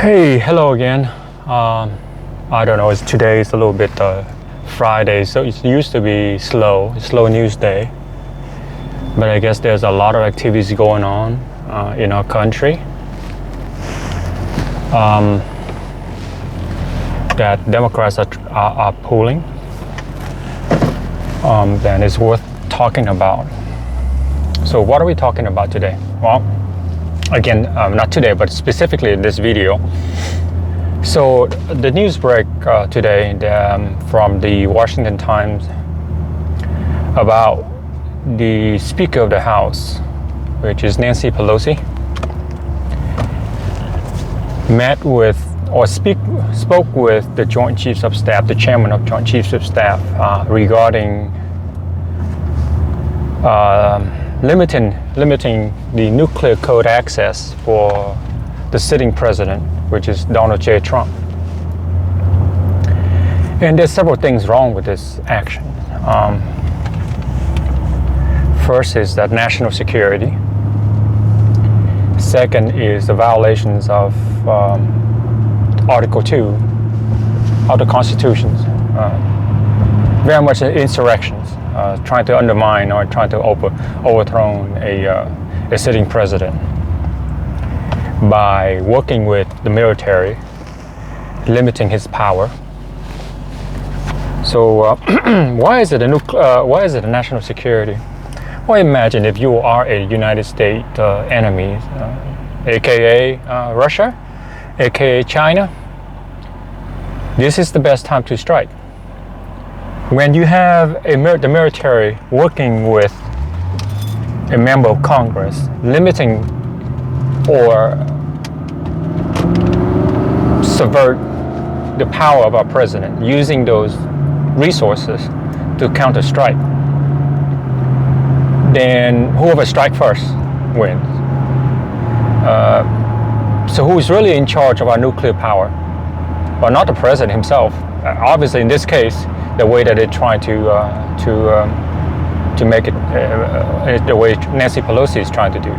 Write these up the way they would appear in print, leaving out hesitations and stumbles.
Hey, hello again. I don't know, today is a little bit Friday, so it used to be slow news day. But I guess there's a lot of activities going on in our country that Democrats are pulling. Then it's worth talking about. So what are we talking about today? Well, again, not today, but specifically in this video. So the news break today from the Washington Times about the Speaker of the House, which is Nancy Pelosi, met with or spoke with the Joint Chiefs of Staff, the Chairman of Joint Chiefs of Staff, regarding limiting the nuclear code access for the sitting president, which is Donald J. Trump. And there's several things wrong with this action. First is that national security. Second is the violations of Article 2 of the Constitution. Very much insurrections, trying to undermine or trying to overthrow a sitting president by working with the military, limiting his power. So why is it a national security? Well, imagine if you are a United States enemy, aka Russia, aka China. This is the best time to strike. When you have the military working with a member of Congress, limiting or subvert the power of our president, using those resources to counter-strike, then whoever strikes first wins. So who is really in charge of our nuclear power? Well, not the president himself. Obviously, in this case, the way that they're trying to make it, the way Nancy Pelosi is trying to do.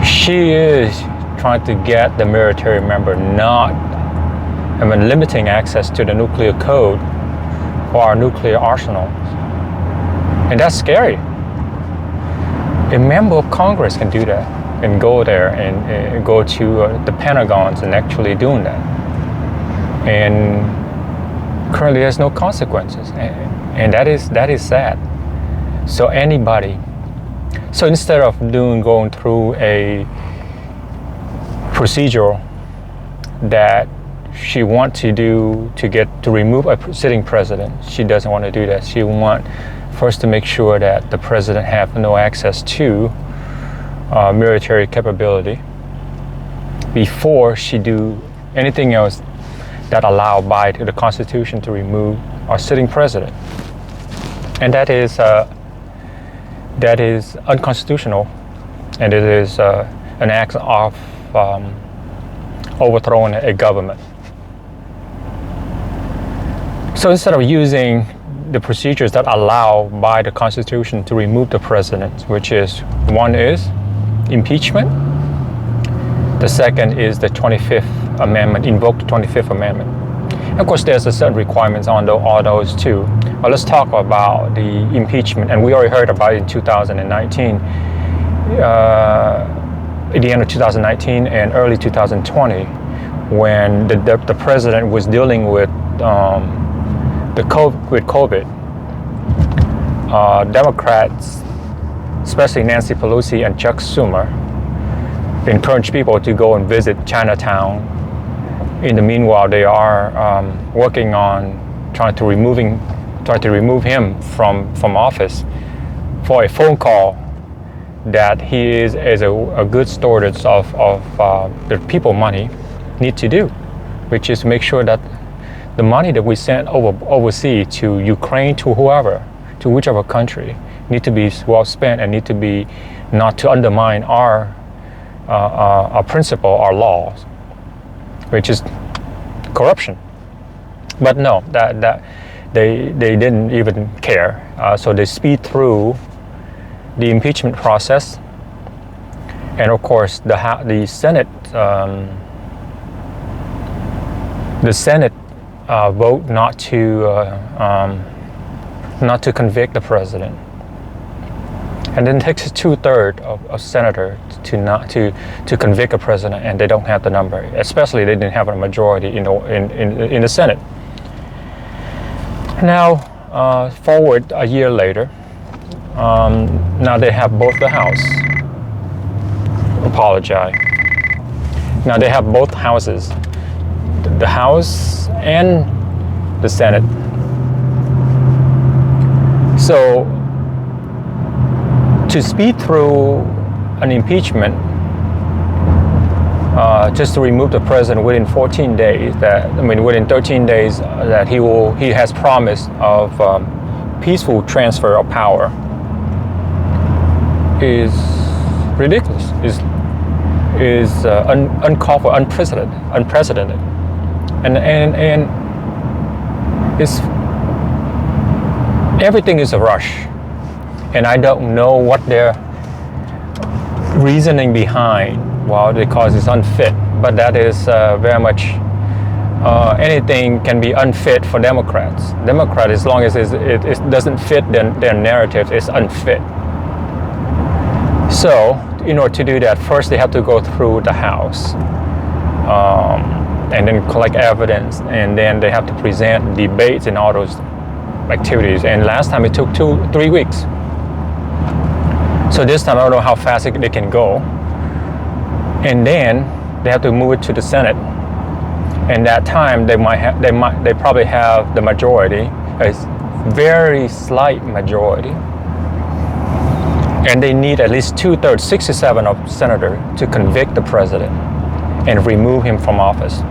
She is trying to get the military member limiting access to the nuclear code for our nuclear arsenal. And that's scary. A member of Congress can do that and go there and go to the Pentagons and actually doing that. And currently there's no consequences. And that is sad. So instead of going through a procedure that she wants to do to remove a sitting president, she doesn't want to do that. She wants first to make sure that the president have no access to military capability before she do anything else that allowed by the Constitution to remove our sitting president. And that is unconstitutional, and it is an act of overthrowing a government. So instead of using the procedures that allow by the Constitution to remove the president, which is one is impeachment, the second is the 25th Amendment, invoke the 25th Amendment. Of course, there's a certain requirements on all those too. But let's talk about the impeachment. And we already heard about it in 2019, at the end of 2019 and early 2020, when the president was dealing with COVID. Democrats, especially Nancy Pelosi and Chuck Schumer, encouraged people to go and visit Chinatown. In the meanwhile, they are working on trying to remove him from office for a phone call that he is a good stewardess of the people money need to do, which is make sure that the money that we send overseas to Ukraine, to whoever, to whichever country, need to be well spent and need to be not to undermine our principle, our laws, which is corruption. But no, that they didn't even care. So they speed through the impeachment process, and of course the Senate the Senate vote not to convict the president, and then it takes 2/3 of senators to convict a president, and they don't have the number. Especially they didn't have a majority in the Senate. Now forward a year later, now they have both the House. Apologize. Now they have both houses, the House and the Senate. So to speed through an impeachment, just to remove the president within 14 days, within 13 days, that he has promised of peaceful transfer of power, is ridiculous. Is uncalled for, unprecedented, and it's everything is a rush, and I don't know what their reasoning behind. Well, because it's unfit, but that is very much anything can be unfit for Democrats. As long as it doesn't fit their narrative, it's unfit. So in order to do that, first they have to go through the House and then collect evidence, and then they have to present debates and all those activities. And last time it took 2-3 weeks. So this time I don't know how fast they can go. And then they have to move it to the Senate. And that time they probably have the majority, a very slight majority. And they need at least 2/3, 67 of senators to convict the president and remove him from office.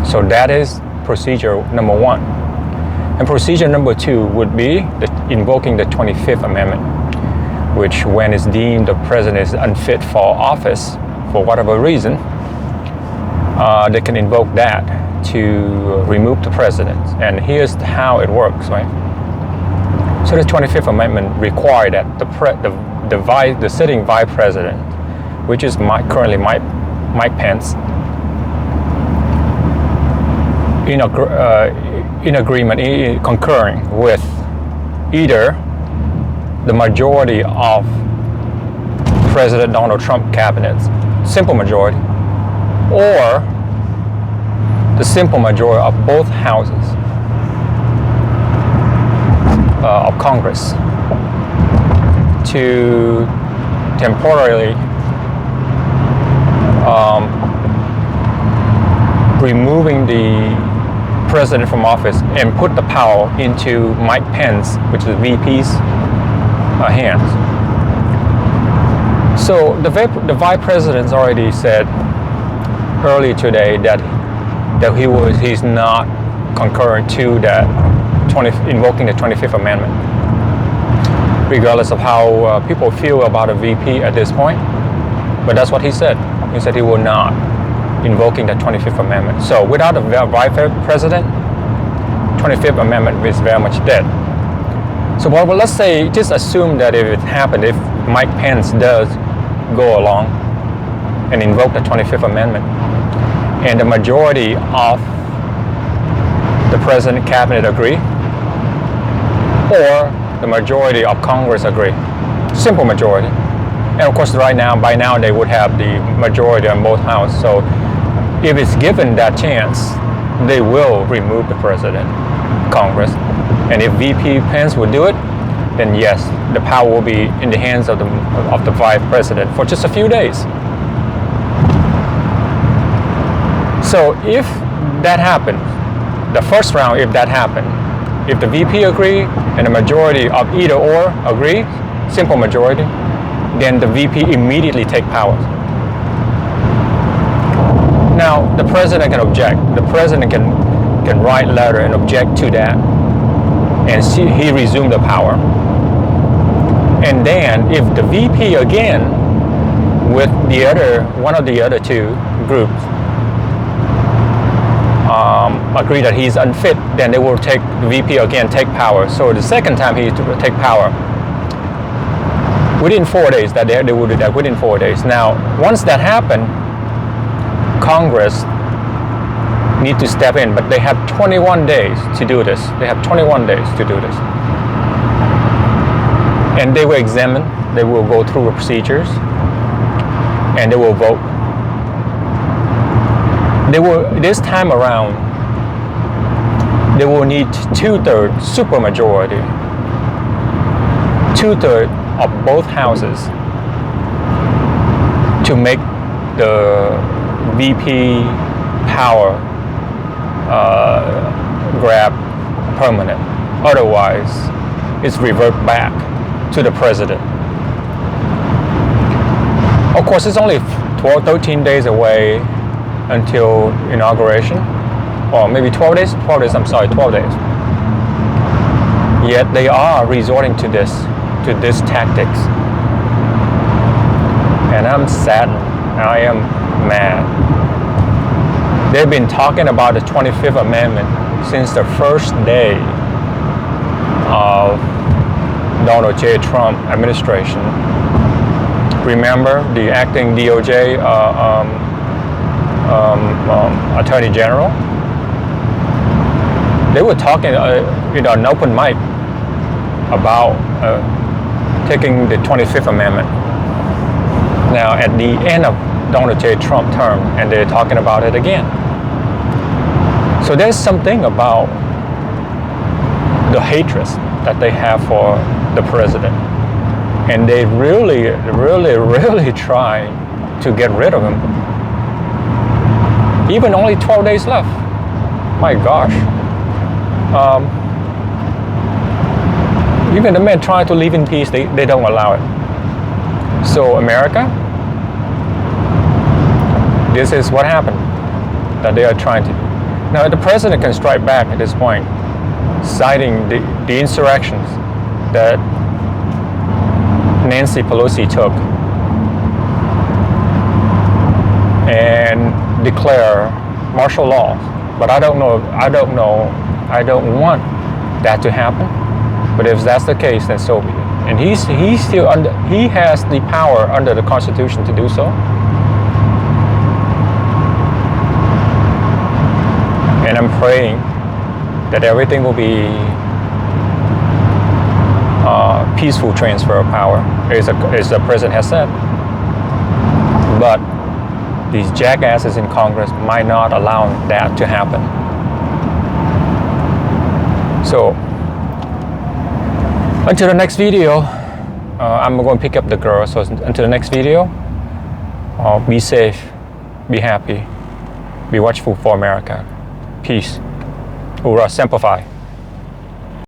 So that is procedure number one. And procedure number two would be invoking the 25th Amendment, which when it's deemed the president is unfit for office for whatever reason, they can invoke that to remove the president. And here's how it works, right? So the 25th Amendment required that the sitting vice president, which is currently Mike Pence, in agreement, concurring with either the majority of President Donald Trump cabinets, simple majority, or the simple majority of both houses of Congress, to temporarily removing the president from office and put the power into Mike Pence, which is the VP's hands. So the vice president's already said earlier today that he's not concurrent to that invoking the 25th Amendment, regardless of how people feel about a VP at this point. But that's what he said. He said he will not invoking the 25th Amendment. So without a vice president, 25th Amendment is very much dead. So well, let's say, just assume that if it happened, if Mike Pence does go along and invoke the 25th Amendment, and the majority of the president cabinet agree, or the majority of Congress agree, simple majority. And of course, by now they would have the majority on both houses. So if it's given that chance, they will remove the president, Congress. And if VP Pence would do it, then yes, the power will be in the hands of the vice president for just a few days. So if that happened, the first round, if that happened, if the VP agree and the majority of either or agree, simple majority, then the VP immediately take power. Now, the president can object. The president can write a letter and object to that, and he resumed the power. And then, if the VP again, with one of the other two groups, agree that he's unfit, then they will the VP again take power. So the second time he take power, within 4 days, they will do that within 4 days. Now, once that happened, Congress need to step in, but they have 21 days to do this. They have 21 days to do this. And they will examine, they will go through the procedures, and they will vote. This time around, they will need 2/3 supermajority, 2/3 of both houses to make the VP power grab permanent. Otherwise, it's revert back to the president. Of course, it's only 13 days away until inauguration, or maybe 12 days, 12 days, 12 days. Yet they are resorting to this tactics. And I'm saddened, I am mad. They've been talking about the 25th Amendment since the first day of Donald J. Trump administration. Remember the acting DOJ Attorney General? They were talking an open mic about taking the 25th Amendment. Now at the end of Donald J. Trump term, and they're talking about it again. So there's something about the hatred that they have for the president. And they really, really, really try to get rid of him. Even only 12 days left. My gosh. Even the men trying to live in peace, they don't allow it. So America, this is what happened that they are trying to do. Now the president can strike back at this point, citing the insurrections that Nancy Pelosi took and declare martial law. But I don't want that to happen. But if that's the case, then so be it. And he has the power under the Constitution to do so. And I'm praying that everything will be peaceful transfer of power, as the president has said. But these jackasses in Congress might not allow that to happen. So, until the next video, I'm going to pick up the girl. So until the next video, be safe, be happy, be watchful for America. Peace. Ura Semper Fi.